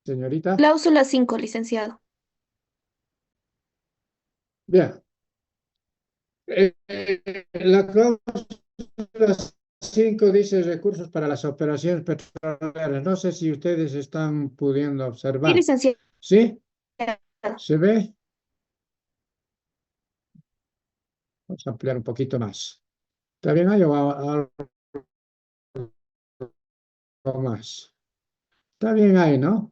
señorita. Cláusula 5, licenciado. Bien. La cláusula 5 dice recursos para las operaciones petroleras. No sé si ustedes están pudiendo Sí, observar. licenciado. ¿Sí? ¿Se ve? Vamos a ampliar un poquito más. ¿Está bien ahí o algo más? Está bien ahí, ¿no?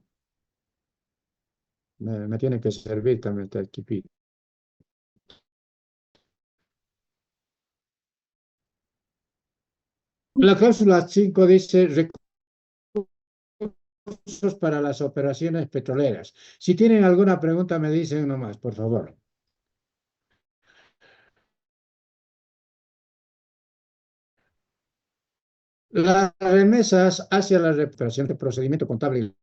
Me tiene que servir también este equipito. La cláusula 5 dice recursos para las operaciones petroleras. Si tienen alguna pregunta, me dicen nomás, por favor. Las remesas hacia la reparación de procedimiento contable y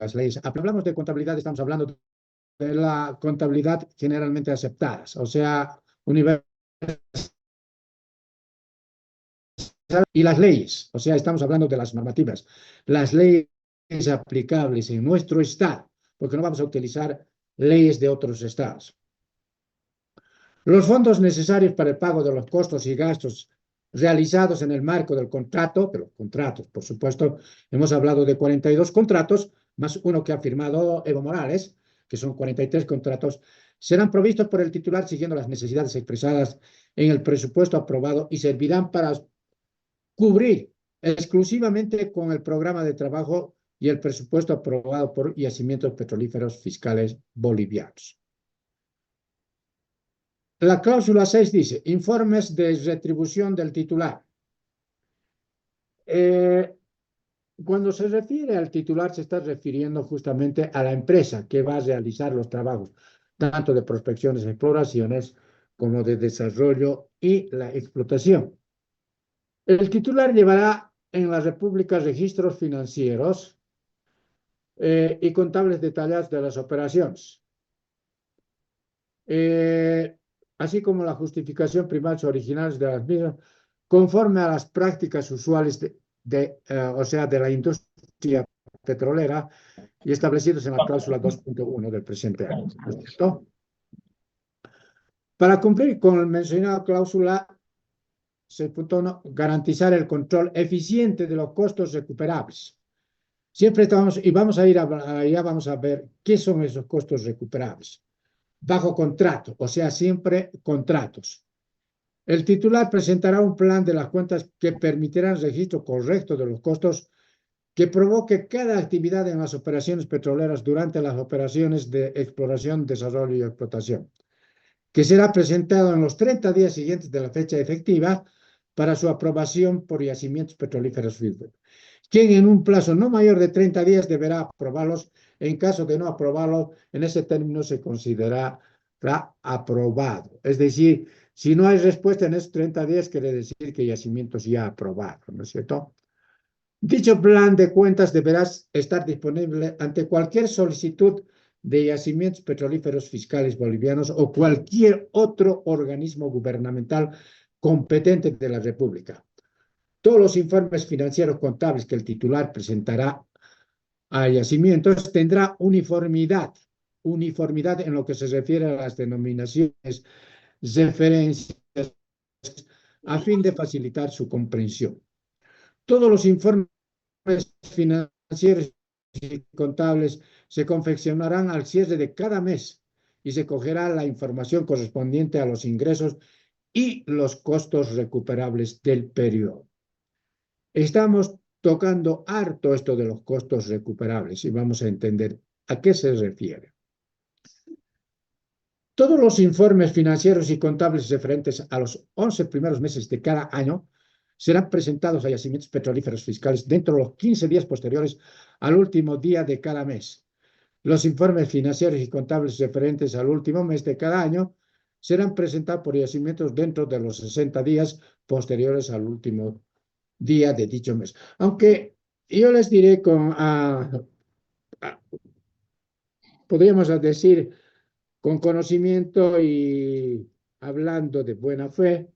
las leyes. Hablamos de contabilidad, estamos hablando de la contabilidad generalmente aceptadas, o sea, universal y las leyes, o sea, estamos hablando de las normativas, las leyes aplicables en nuestro estado, porque no vamos a utilizar leyes de otros estados. Los fondos necesarios para el pago de los costos y gastos realizados en el marco del contrato, de los contratos, por supuesto, hemos hablado de 42 contratos, más uno que ha firmado Evo Morales, que son 43 contratos, serán provistos por el titular siguiendo las necesidades expresadas en el presupuesto aprobado y servirán para cubrir exclusivamente con el programa de trabajo y el presupuesto aprobado por Yacimientos Petrolíferos Fiscales Bolivianos. La cláusula 6 dice, informes de retribución del titular. Eh, Cuando se refiere al titular, se está refiriendo justamente a la empresa que va a realizar los trabajos, tanto de prospecciones, exploraciones, como de desarrollo y la explotación. El titular llevará en la República registros financieros y contables detallados de las operaciones, eh, así como la justificación primaria originales de las mismas, conforme a las prácticas usuales o sea, de la industria petrolera y establecidos en la cláusula 2.1 del presente año. ¿No es cierto? Para cumplir con el mencionado cláusula 6.1, garantizar el control eficiente de los costos recuperables. Siempre estamos, y vamos a ir allá, vamos a ver qué son esos costos recuperables. Bajo contrato, o sea, siempre contratos. El titular presentará un plan de las cuentas que permitirá el registro correcto de los costos que provoque cada actividad en las operaciones petroleras durante las operaciones de exploración, desarrollo y explotación, que será presentado en los 30 días siguientes de la fecha efectiva para su aprobación por Yacimientos Petrolíferos Fiscales, quien en un plazo no mayor de 30 días deberá aprobarlos. En caso de no aprobarlo, en ese término se considerará aprobado. Es decir, si no hay respuesta en esos 30 días, quiere decir que Yacimientos ya ha aprobado, ¿no es cierto? Dicho plan de cuentas deberá estar disponible ante cualquier solicitud de Yacimientos Petrolíferos Fiscales Bolivianos o cualquier otro organismo gubernamental competente de la República. Todos los informes financieros contables que el titular presentará a Yacimientos tendrá uniformidad en lo que se refiere a las denominaciones, referencias, a fin de facilitar su comprensión. Todos los informes financieros y contables se confeccionarán al cierre de cada mes y se cogerá la información correspondiente a los ingresos y los costos recuperables del periodo. Estamos tocando harto esto de los costos recuperables y vamos a entender a qué se refiere. Todos los informes financieros y contables referentes a los 11 primeros meses de cada año serán presentados a Yacimientos Petrolíferos Fiscales dentro de los 15 días posteriores al último día de cada mes. Los informes financieros y contables referentes al último mes de cada año serán presentados por Yacimientos dentro de los 60 días posteriores al último día de dicho mes. Aunque yo les diré podríamos decir, con conocimiento y hablando de buena fe,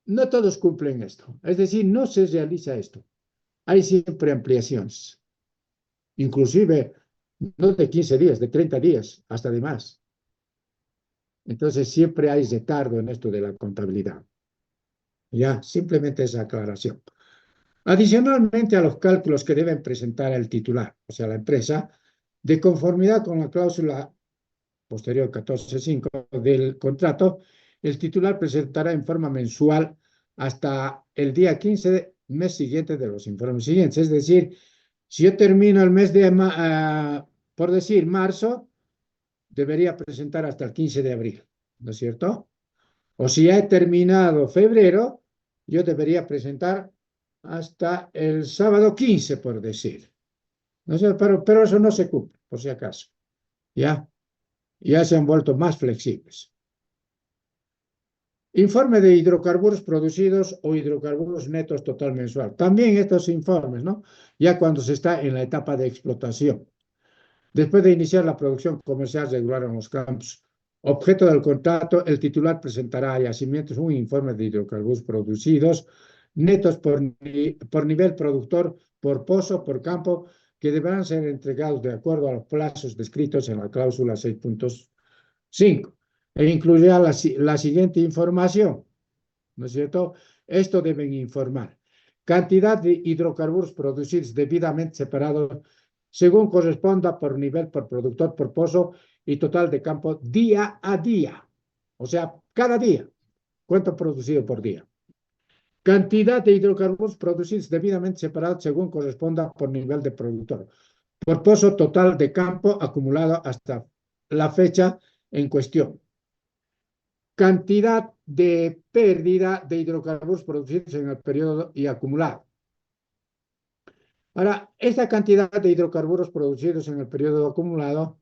no todos cumplen esto. Es decir, no se realiza esto. Hay siempre ampliaciones, inclusive no de 15 días, de 30 días, hasta de más. Entonces siempre hay retardo en esto de la contabilidad. Ya, simplemente esa aclaración. Adicionalmente a los cálculos que deben presentar el titular, o sea, la empresa, de conformidad con la cláusula posterior 14.5 del contrato, el titular presentará en forma mensual hasta el día 15 del mes siguiente de los informes siguientes. Es decir, si yo termino el mes de, por decir, marzo, debería presentar hasta el 15 de abril, ¿no es cierto? O si ya he terminado febrero, yo debería presentar hasta el sábado 15, por decir. No sé, pero eso no se cumple, por si acaso. ¿Ya? Ya se han vuelto más flexibles. Informe de hidrocarburos producidos o hidrocarburos netos total mensual. También estos informes, ¿no? Ya cuando se está en la etapa de explotación. Después de iniciar la producción comercial regular en los campos, objeto del contrato, el titular presentará a Yacimientos un informe de hidrocarburos producidos netos por nivel productor, por pozo, por campo, que deberán ser entregados de acuerdo a los plazos descritos en la cláusula 6.5 e incluirá la siguiente información, ¿no es cierto? Esto deben informar. Cantidad de hidrocarburos producidos debidamente separados según corresponda por nivel, por productor, por pozo y total de campo día a día. O sea, cada día. ¿Cuánto producido por día? Cantidad de hidrocarburos producidos debidamente separados según corresponda por nivel de productor. Por pozo total de campo acumulado hasta la fecha en cuestión. Cantidad de pérdida de hidrocarburos producidos en el periodo y acumulado. Ahora, esta cantidad de hidrocarburos producidos en el periodo acumulado,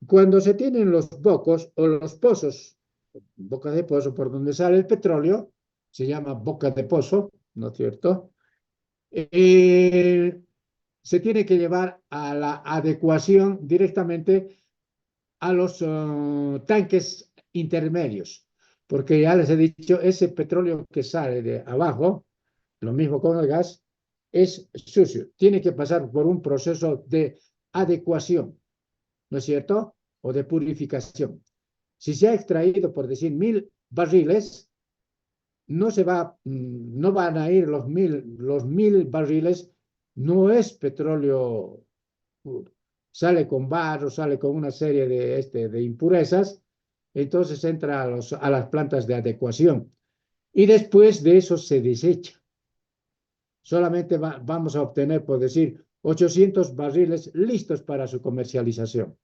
cuando se tienen los bocos o los pozos, boca de pozo por donde sale el petróleo, se llama boca de pozo, ¿no es cierto? Se tiene que llevar a la adecuación directamente a los tanques intermedios, porque ya les he dicho, ese petróleo que sale de abajo, lo mismo con el gas, es sucio, tiene que pasar por un proceso de adecuación, ¿no es cierto? O de purificación. Si se ha extraído, por decir, 1.000 barriles, no van a ir los mil barriles, no es petróleo puro. Sale con barro, sale con una serie de impurezas, entonces entra a las plantas de adecuación y después de eso se desecha. Solamente vamos a obtener, por decir, 800 barriles listos para su comercialización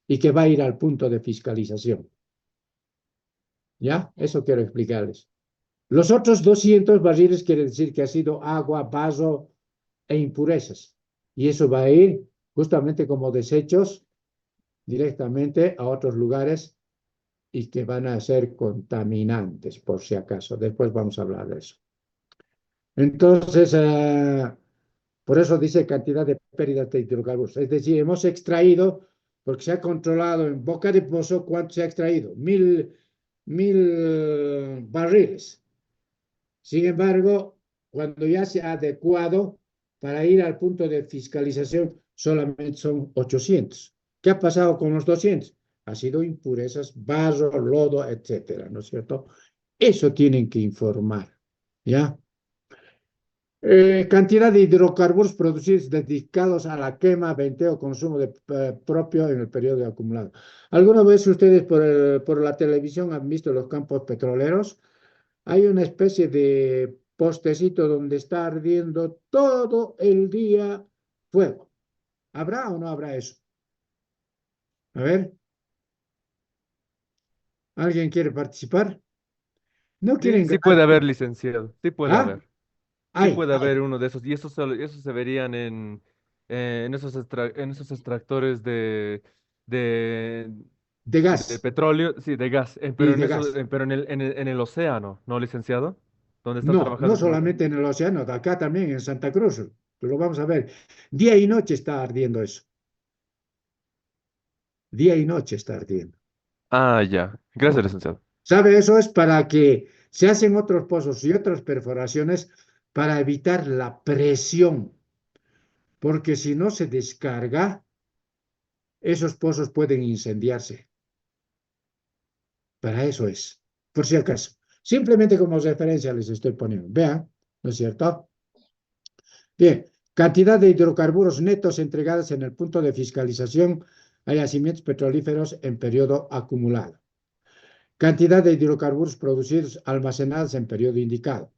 y que va a ir al punto de fiscalización. ¿Ya? Eso quiero explicarles. Los otros 200 barriles quiere decir que ha sido agua, vaso e impurezas. Y eso va a ir justamente como desechos directamente a otros lugares y que van a ser contaminantes, por si acaso. Después vamos a hablar de eso. Entonces, por eso dice cantidad de pérdidas de hidrocarburos. Es decir, hemos extraído, porque se ha controlado en boca de pozo cuánto se ha extraído, 1.000 barriles. Sin embargo, cuando ya se ha adecuado para ir al punto de fiscalización, solamente son 800. ¿Qué ha pasado con los 200? Ha sido impurezas, barro, lodo, etcétera, ¿no es cierto? Eso tienen que informar, ¿ya? Cantidad de hidrocarburos producidos dedicados a la quema, venteo, consumo propio en el periodo acumulado. ¿Alguna vez ustedes por la televisión han visto los campos petroleros? Hay una especie de postecito donde está ardiendo todo el día fuego. ¿Habrá o no habrá eso? A ver, ¿alguien quiere participar? No Sí, quieren sí ganar. puede haber, licenciado. Sí puede ¿Ah? haber. Sí Hay, puede hay. haber uno de esos. Y esos se verían en esos extractores de, De de gas petróleo, sí, de gas. y Pero de gas. pero en el océano, ¿no, licenciado? Donde están No, no trabajando con... solamente en el océano, de acá también en Santa Cruz. Lo vamos a ver. Día y noche está ardiendo eso. Día y noche está ardiendo. Ah, ya. Gracias, licenciado. ¿Sabe? Eso es para que Se hacen otros pozos y otras perforaciones para evitar la presión, porque si no se descarga, esos pozos pueden incendiarse. Para eso es, por si acaso. Simplemente como referencia les estoy poniendo. Vean, ¿no es cierto? Bien, cantidad de hidrocarburos netos entregados en el punto de fiscalización a yacimientos petrolíferos en periodo acumulado. Cantidad de hidrocarburos producidos almacenados en periodo indicado.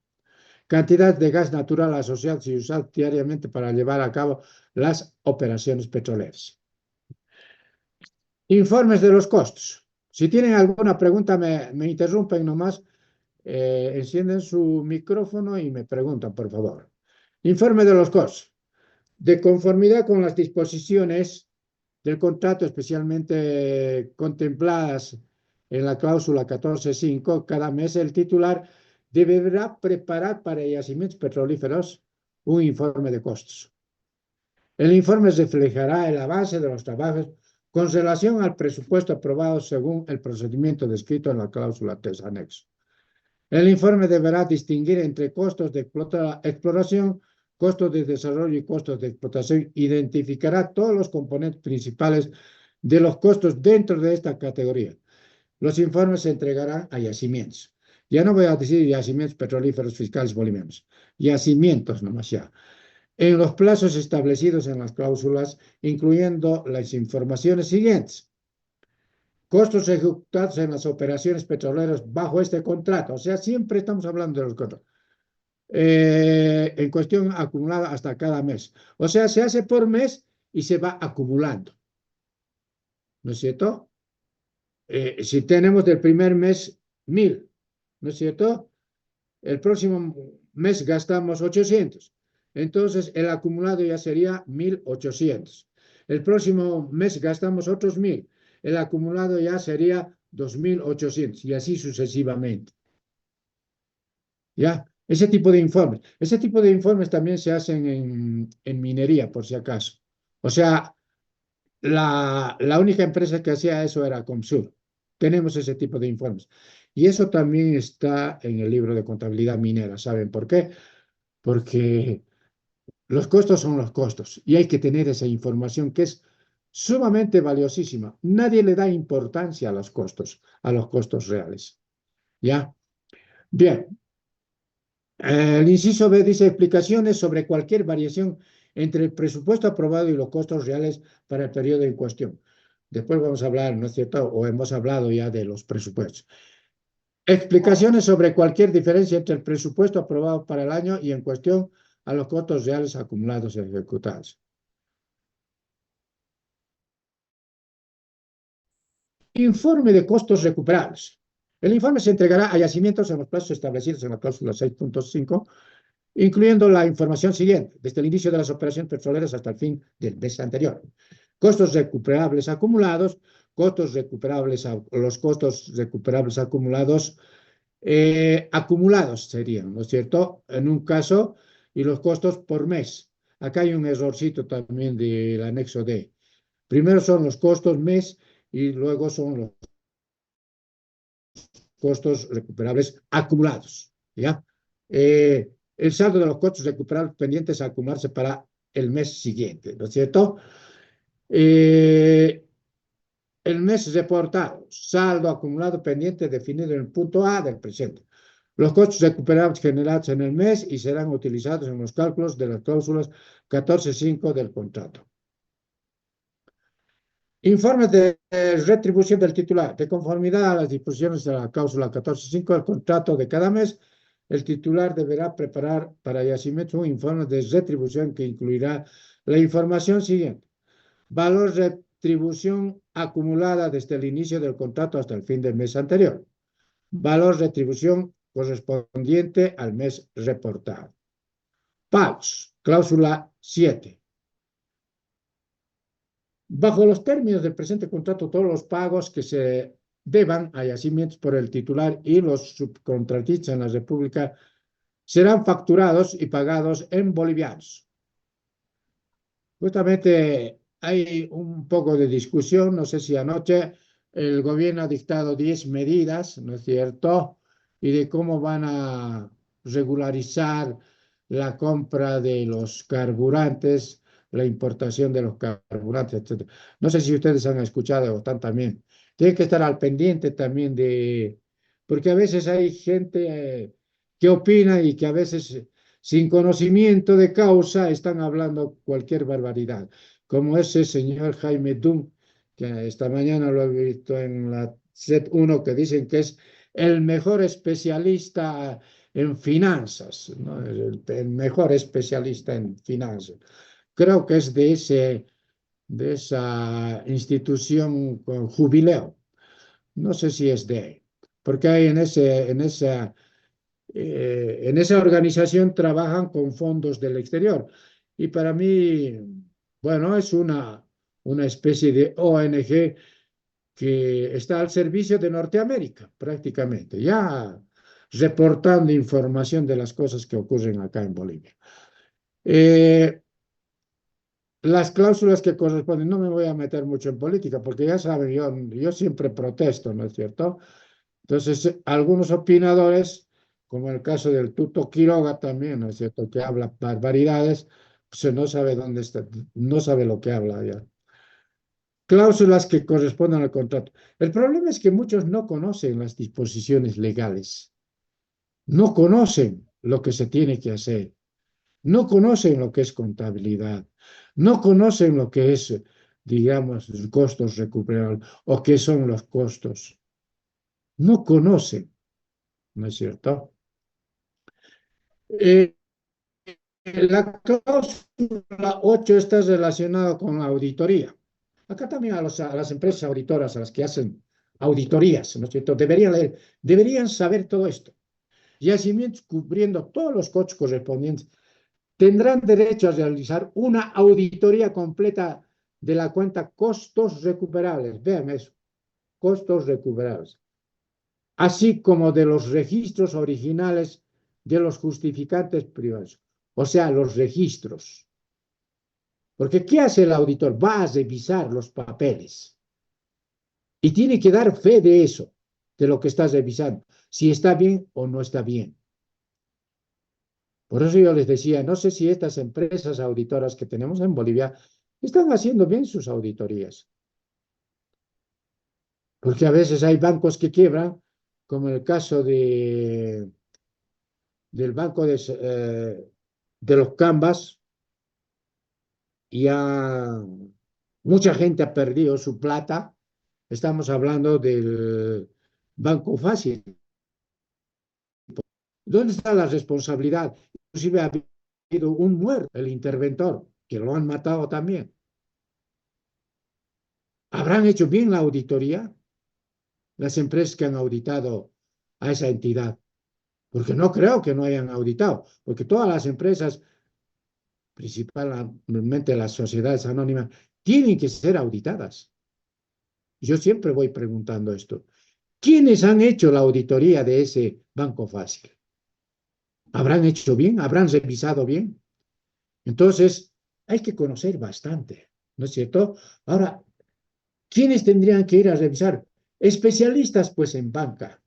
Cantidad de gas natural asociado y usado diariamente para llevar a cabo las operaciones petroleras. Informes de los costos. Si tienen alguna pregunta, me interrumpen nomás, encienden su micrófono y me preguntan, por favor. Informe de los costos. De conformidad con las disposiciones del contrato, especialmente contempladas en la cláusula 14.5, cada mes el titular deberá preparar para yacimientos petrolíferos un informe de costos. El informe reflejará el avance de los trabajos con relación al presupuesto aprobado según el procedimiento descrito en la cláusula 3 anexo. El informe deberá distinguir entre costos de exploración, costos de desarrollo y costos de explotación. Identificará todos los componentes principales de los costos dentro de esta categoría. Los informes se entregarán a yacimientos. Ya no voy a decir yacimientos petrolíferos fiscales bolivianos, yacimientos nomás ya. En los plazos establecidos en las cláusulas, incluyendo las informaciones siguientes. Costos ejecutados en las operaciones petroleras bajo este contrato. O sea, siempre estamos hablando de los costos. En cuestión acumulada hasta cada mes. O sea, se hace por mes y se va acumulando. ¿No es cierto? Si tenemos del primer mes 1.000, ¿no es cierto? El próximo mes gastamos 800. Entonces, el acumulado ya sería 1.800. El próximo mes gastamos otros 1.000. El acumulado ya sería 2.800 y así sucesivamente. ¿Ya? Ese tipo de informes. Ese tipo de informes también se hacen en minería, por si acaso. O sea, la única empresa que hacía eso era Comsur. Tenemos ese tipo de informes. Y eso también está en el libro de contabilidad minera. ¿Saben por qué? Porque los costos son los costos y hay que tener esa información que es sumamente valiosísima. Nadie le da importancia a los costos reales. ¿Ya? Bien. El inciso B dice explicaciones sobre cualquier variación entre el presupuesto aprobado y los costos reales para el periodo en cuestión. Después vamos a hablar, ¿no es cierto? O hemos hablado ya de los presupuestos. Explicaciones sobre cualquier diferencia entre el presupuesto aprobado para el año y en cuestión a los costos reales acumulados y ejecutados. Informe de costos recuperables. El informe se entregará a yacimientos en los plazos establecidos en la cláusula 6.5, incluyendo la información siguiente, desde el inicio de las operaciones petroleras hasta el fin del mes anterior. Costos recuperables acumulados, los costos recuperables acumulados, acumulados serían, ¿no es cierto? En un caso, y los costos por mes. Acá hay un errorcito también del anexo D. Primero son los costos mes y luego son los costos recuperables acumulados, ¿ya? El saldo de los costos recuperables pendientes a acumularse para el mes siguiente, ¿no es cierto? El mes reportado, saldo acumulado pendiente definido en el punto A del presente. Los costos recuperables generados en el mes y serán utilizados en los cálculos de las cláusulas 14.5 del contrato. Informe de retribución del titular. De conformidad a las disposiciones de la cláusula 14.5 del contrato de cada mes, el titular deberá preparar para yacimientos un informe de retribución que incluirá la información siguiente. Valor de retribución acumulada desde el inicio del contrato hasta el fin del mes anterior. Valor de retribución correspondiente al mes reportado. Pagos. Cláusula 7. Bajo los términos del presente contrato, todos los pagos que se deban a yacimientos por el titular y los subcontratistas en la República serán facturados y pagados en bolivianos. Justamente hay un poco de discusión, no sé si anoche el gobierno ha dictado 10 medidas, ¿no es cierto?, y de cómo van a regularizar la compra de los carburantes, la importación de los carburantes, etcétera. No sé si ustedes han escuchado o están también. Tienen que estar al pendiente también de, porque a veces hay gente que opina y que a veces sin conocimiento de causa están hablando cualquier barbaridad, como ese señor Jaime Dunn, que esta mañana lo he visto en la Z1, que dicen que es el mejor especialista en finanzas, ¿no? El mejor especialista en finanzas. Creo que es de esa institución con jubileo. No sé si es de ahí, porque hay en esa organización trabajan con fondos del exterior. Y para mí, bueno, es una especie de ONG que está al servicio de Norteamérica, prácticamente, ya reportando información de las cosas que ocurren acá en Bolivia. Eh, las cláusulas que corresponden, no me voy a meter mucho en política, porque ya saben, yo siempre protesto, ¿no es cierto? Entonces, algunos opinadores, como el caso del Tuto Quiroga también, ¿no es cierto?, que habla barbaridades, pues no sabe dónde está, no sabe lo que habla ya. Cláusulas que corresponden al contrato. El problema es que muchos no conocen las disposiciones legales, no conocen lo que se tiene que hacer, no conocen lo que es contabilidad, no conocen lo que es, digamos, los costos recuperables o qué son los costos. No conocen, ¿no es cierto? Eh, la cláusula 8 está relacionada con la auditoría. Acá también a las empresas auditoras, a las que hacen auditorías, ¿no es cierto? Deberían leer, deberían saber todo esto. Y así, cubriendo todos los costos correspondientes, tendrán derecho a realizar una auditoría completa de la cuenta costos recuperables. Vean eso, costos recuperables. Así como de los registros originales de los justificantes privados. O sea, los registros. Porque ¿qué hace el auditor? Va a revisar los papeles y tiene que dar fe de eso, de lo que está revisando, si está bien o no está bien. Por eso yo les decía, no sé si estas empresas auditoras que tenemos en Bolivia están haciendo bien sus auditorías, porque a veces hay bancos que quiebran, como el caso del banco de los Cambas, y mucha gente ha perdido su plata. Estamos hablando del Banco Fácil. ¿Dónde está la responsabilidad? Inclusive ha habido un muerto, el interventor, que lo han matado también. ¿Habrán hecho bien la auditoría las empresas que han auditado a esa entidad? Porque no creo que no hayan auditado, porque todas las empresas, principalmente las sociedades anónimas, tienen que ser auditadas. Yo siempre voy preguntando esto. ¿Quiénes han hecho la auditoría de ese Banco Fácil? ¿Habrán hecho bien? ¿Habrán revisado bien? Entonces, hay que conocer bastante, ¿no es cierto? Ahora, ¿quiénes tendrían que ir a revisar? Especialistas, pues, en banca,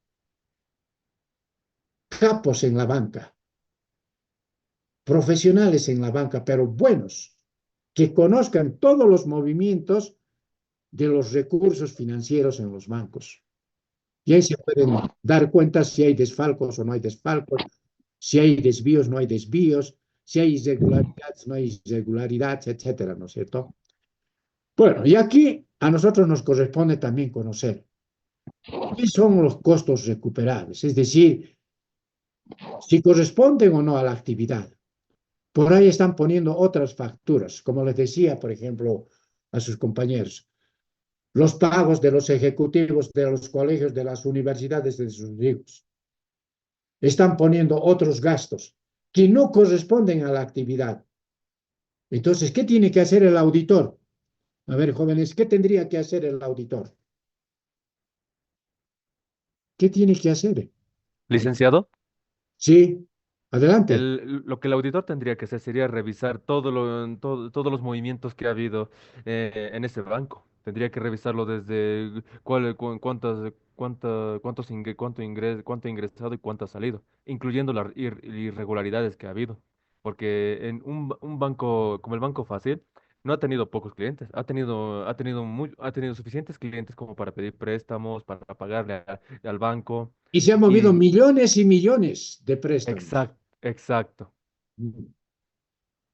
capos en la banca, profesionales en la banca, pero buenos, que conozcan todos los movimientos de los recursos financieros en los bancos. Y ahí se pueden dar cuenta si hay desfalcos o no hay desfalcos, si hay desvíos, no hay desvíos, si hay irregularidades, no hay irregularidades, etcétera, ¿no es cierto? Bueno, y aquí a nosotros nos corresponde también conocer qué son los costos recuperables, es decir, si corresponden o no a la actividad. Por ahí están poniendo otras facturas, como les decía, por ejemplo, a sus compañeros, los pagos de los ejecutivos de los colegios, de las universidades de sus hijos. Están poniendo otros gastos que no corresponden a la actividad. Entonces, ¿qué tiene que hacer el auditor? A ver, jóvenes, ¿qué tendría que hacer el auditor? ¿Qué tiene que hacer? Licenciado, Sí, adelante. lo que el auditor tendría que hacer sería revisar todos los movimientos que ha habido en ese banco. Tendría que revisarlo desde cuánto ha ingresado y cuánto ha salido, incluyendo las irregularidades que ha habido. Porque en un banco como el Banco Fácil no ha tenido pocos clientes, ha tenido suficientes clientes como para pedir préstamos, para pagarle al banco. Y se han movido Y millones y millones de préstamos. exacto, exacto.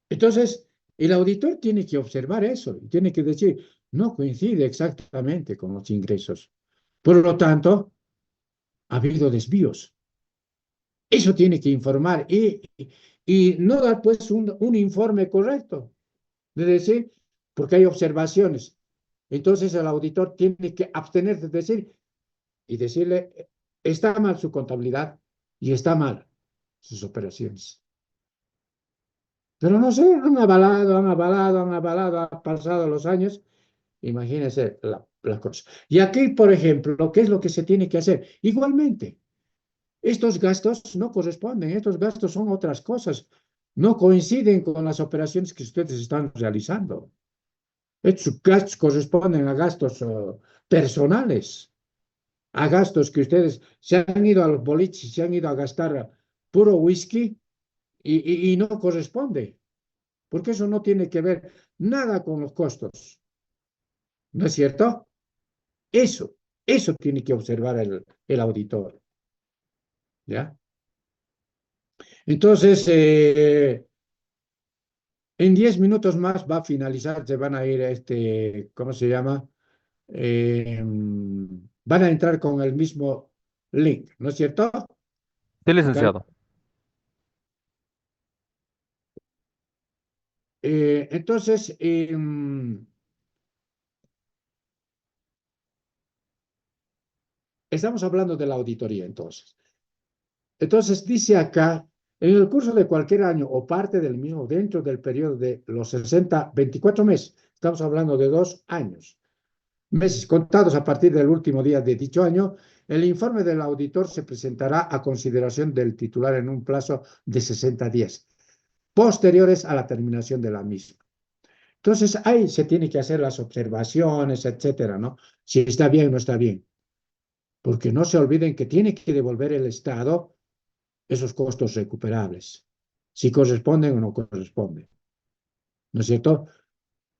Entonces, el auditor tiene que observar eso y tiene que decir, no coincide exactamente con los ingresos. Por lo tanto, ha habido desvíos. Eso tiene que informar y no dar pues un informe correcto, de decir, porque hay observaciones. Entonces el auditor tiene que abstenerse de decir y decirle, está mal su contabilidad y está mal sus operaciones. Pero no sé, han avalado, han pasado los años. Imagínense la cosa. Y aquí, por ejemplo, ¿qué es lo que se tiene que hacer? Igualmente, estos gastos no corresponden, estos gastos son otras cosas, no coinciden con las operaciones que ustedes están realizando. Estos gastos corresponden a gastos personales, a gastos que ustedes se han ido a los boliches, se han ido a gastar puro whisky y no corresponde, porque eso no tiene que ver nada con los costos, ¿no es cierto? Eso tiene que observar el auditor, ¿ya? Entonces, en 10 minutos más va a finalizar, se van a ir, ¿cómo se llama? Van a entrar con el mismo link, ¿no es cierto? Sí, Acá. licenciado. Entonces, estamos hablando de la auditoría, entonces. Entonces, dice acá, en el curso de cualquier año o parte del mismo dentro del periodo de los 24 meses, estamos hablando de 2 años, meses contados a partir del último día de dicho año, el informe del auditor se presentará a consideración del titular en un plazo de 60 días, posteriores a la terminación de la misma. Entonces, ahí se tiene que hacer las observaciones, etcétera, ¿no? Si está bien o no está bien. Porque no se olviden que tiene que devolver el Estado esos costos recuperables, si corresponden o no corresponden, ¿no es cierto?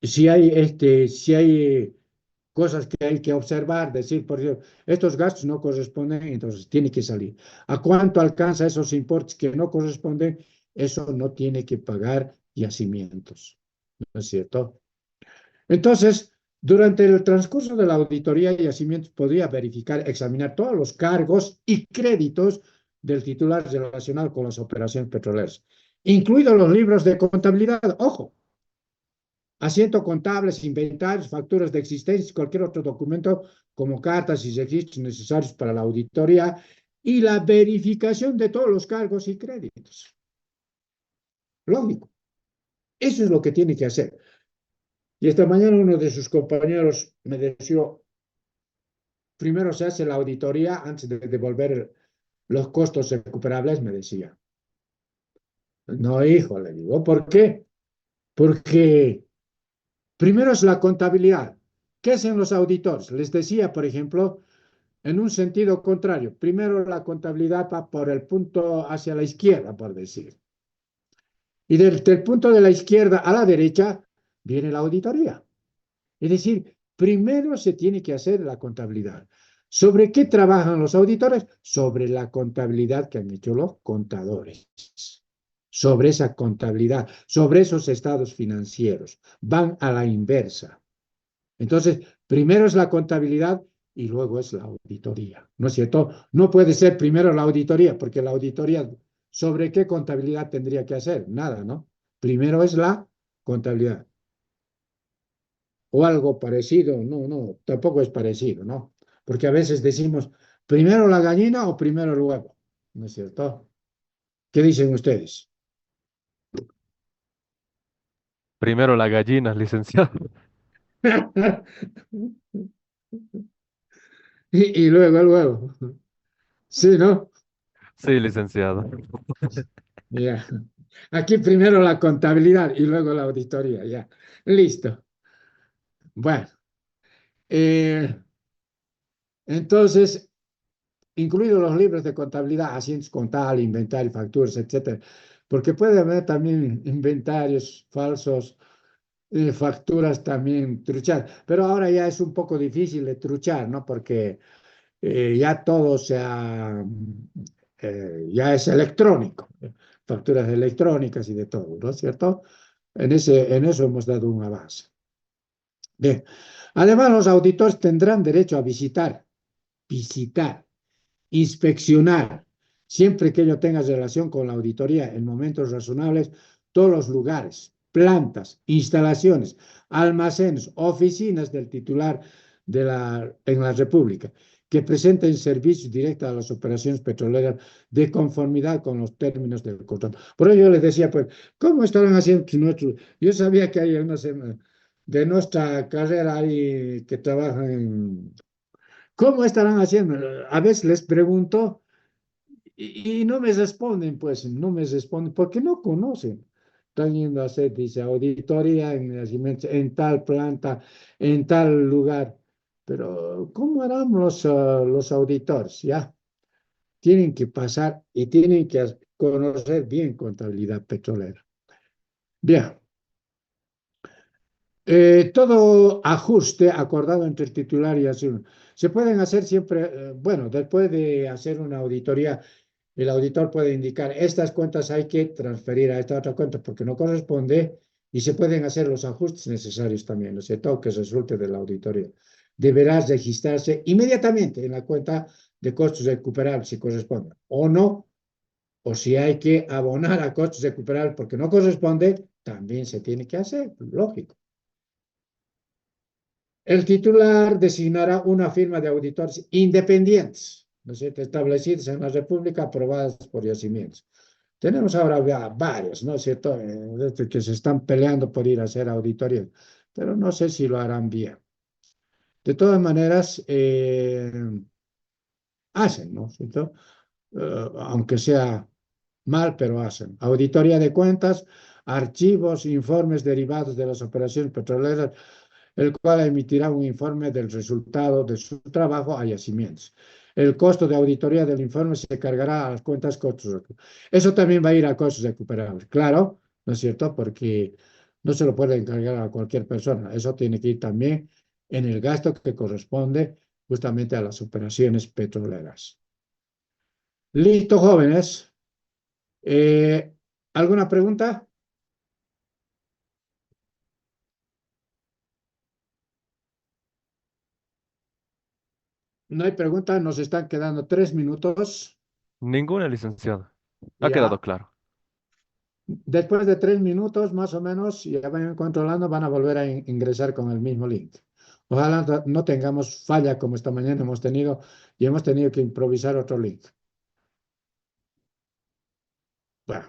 Si hay cosas que hay que observar, decir, por ejemplo, estos gastos no corresponden, entonces tiene que salir. ¿A cuánto alcanza esos importes que no corresponden? Eso no tiene que pagar yacimientos, ¿no es cierto? Entonces, durante el transcurso de la auditoría, Yacimientos podría verificar, examinar todos los cargos y créditos del titular relacionado con las operaciones petroleras, incluidos los libros de contabilidad. Ojo, asiento contables, inventarios, facturas de existencia y cualquier otro documento como cartas y registros necesarios para la auditoría y la verificación de todos los cargos y créditos. Lógico. Eso es lo que tiene que hacer. Y esta mañana uno de sus compañeros me decía, primero se hace la auditoría antes de devolver los costos recuperables, me decía. No, hijo, le digo, ¿por qué? Porque primero es la contabilidad. ¿Qué hacen los auditores? Les decía, por ejemplo, en un sentido contrario. Primero la contabilidad va por el punto hacia la izquierda, por decir. Y del punto de la izquierda a la derecha viene la auditoría. Es decir, primero se tiene que hacer la contabilidad. ¿Sobre qué trabajan los auditores? Sobre la contabilidad que han hecho los contadores. Sobre esa contabilidad, sobre esos estados financieros. Van a la inversa. Entonces, primero es la contabilidad y luego es la auditoría. ¿No es cierto? No puede ser primero la auditoría, porque la auditoría, ¿sobre qué contabilidad tendría que hacer? Nada, ¿no? Primero es la contabilidad o algo parecido. No, no, tampoco es parecido, ¿no? Porque a veces decimos, primero la gallina o primero el huevo, ¿no es cierto? ¿Qué dicen ustedes? Primero la gallina, licenciado. Y luego el huevo. Sí, ¿no? Sí, licenciado. Ya. Aquí primero la contabilidad y luego la auditoría, ya. Listo. Bueno, Eh, entonces, incluidos los libros de contabilidad, asientos contables, inventario, facturas, etcétera, porque puede haber también inventarios falsos, facturas también truchadas, pero ahora ya es un poco difícil de truchar, ¿no? Porque ya todo ya es electrónico, facturas electrónicas y de todo, ¿no es cierto? En eso hemos dado un avance. Bien, además los auditores tendrán derecho a visitar, inspeccionar, siempre que ello tenga relación con la auditoría en momentos razonables, todos los lugares, plantas, instalaciones, almacenes, oficinas del titular en la República que presenten servicios directos a las operaciones petroleras de conformidad con los términos del control. Por ello yo les decía, pues, ¿cómo estarán haciendo nuestros? Yo sabía que hay unos de nuestra carrera ahí que trabajan en... ¿Cómo estarán haciendo? A veces les pregunto y no me responden, pues, no me responden porque no conocen. Están yendo a hacer, dice, auditoría en tal planta, en tal lugar. Pero, ¿cómo harán los auditores? Ya, tienen que pasar y tienen que conocer bien contabilidad petrolera. Bien, todo ajuste acordado entre el titular y así. Se pueden hacer siempre, bueno, después de hacer una auditoría, el auditor puede indicar estas cuentas hay que transferir a esta otra cuenta porque no corresponde y se pueden hacer los ajustes necesarios también, ¿no es cierto? Que resulte de la auditoría. Deberá registrarse inmediatamente en la cuenta de costos recuperables si corresponde o no, o si hay que abonar a costos recuperables porque no corresponde, también se tiene que hacer, lógico. El titular designará una firma de auditores independientes, ¿no es cierto?, establecidos en la República, aprobadas por yacimientos. Tenemos ahora ya varios, ¿no es cierto?, que se están peleando por ir a hacer auditorías, pero no sé si lo harán bien. De todas maneras, hacen, ¿no es cierto? Aunque sea mal, pero hacen. Auditoría de cuentas, archivos, informes derivados de las operaciones petroleras, el cual emitirá un informe del resultado de su trabajo a yacimientos. El costo de auditoría del informe se cargará a las cuentas costos. Eso también va a ir a costos recuperables, claro, ¿no es cierto? Porque no se lo puede encargar a cualquier persona. Eso tiene que ir también en el gasto que corresponde justamente a las operaciones petroleras. Listo, jóvenes. Eh, ¿Alguna pregunta? No hay pregunta, nos están quedando 3 minutos. Ninguna, licenciado. Ha quedado Ya, claro. después de 3 minutos más o menos, ya vayan controlando, van a volver a ingresar con el mismo link. Ojalá no tengamos falla como esta mañana hemos tenido y hemos tenido que improvisar otro link. Bueno,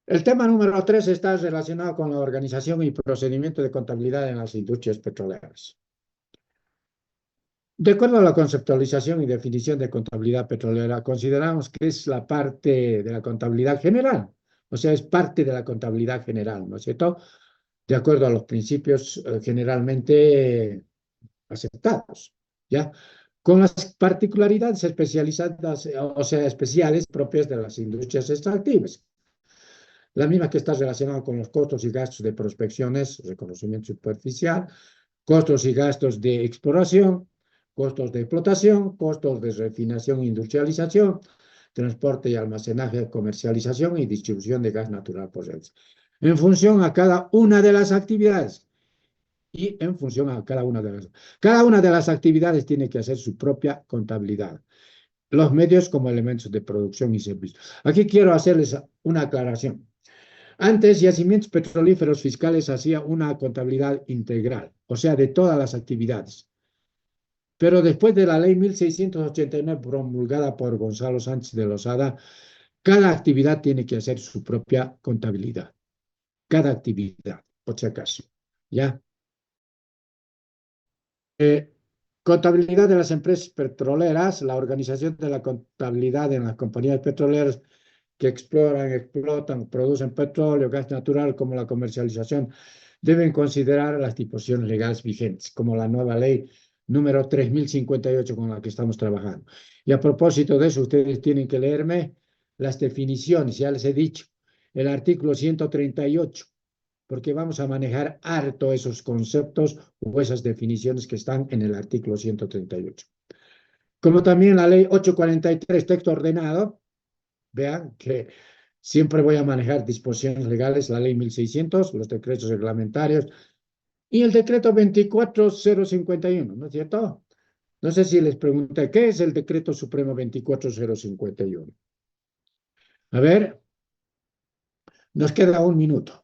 el tema número 3 está relacionado con la organización y procedimiento de contabilidad en las industrias petroleras. De acuerdo a la conceptualización y definición de contabilidad petrolera, consideramos que es la parte de la contabilidad general, o sea, es parte de la contabilidad general, ¿no es cierto? De acuerdo a los principios generalmente aceptados, ¿ya? Con las particularidades especializadas, o sea, especiales propias de las industrias extractivas. La misma que está relacionada con los costos y gastos de prospecciones, reconocimiento superficial, costos y gastos de exploración, costos de explotación, costos de refinación e industrialización, transporte y almacenaje, comercialización y distribución de gas natural procedente. En función a cada una de las actividades y en función a cada una de las actividades tiene que hacer su propia contabilidad. Los medios como elementos de producción y servicios. Aquí quiero hacerles una aclaración. Antes, Yacimientos Petrolíferos Fiscales hacía una contabilidad integral, o sea, de todas las actividades. Pero después de la ley 1689 promulgada por Gonzalo Sánchez de Lozada, cada actividad tiene que hacer su propia contabilidad. Cada actividad, por si acaso. ¿Ya? Eh, Contabilidad de las empresas petroleras, la organización de la contabilidad en las compañías petroleras que exploran, explotan, producen petróleo, gas natural, como la comercialización deben considerar las disposiciones legales vigentes, como la nueva ley número 3058 con la que estamos trabajando. Y a propósito de eso, ustedes tienen que leerme las definiciones, ya les he dicho, el artículo 138, porque vamos a manejar harto esos conceptos o esas definiciones que están en el artículo 138. Como también la ley 843, texto ordenado, vean que siempre voy a manejar disposiciones legales, la ley 1600, los decretos reglamentarios y el decreto 24051, ¿no es cierto? No sé si les pregunté, ¿qué es el decreto supremo 24051? A ver, nos queda un minuto.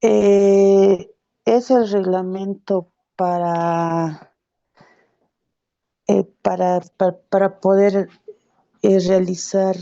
Eh, es el reglamento para poder realizar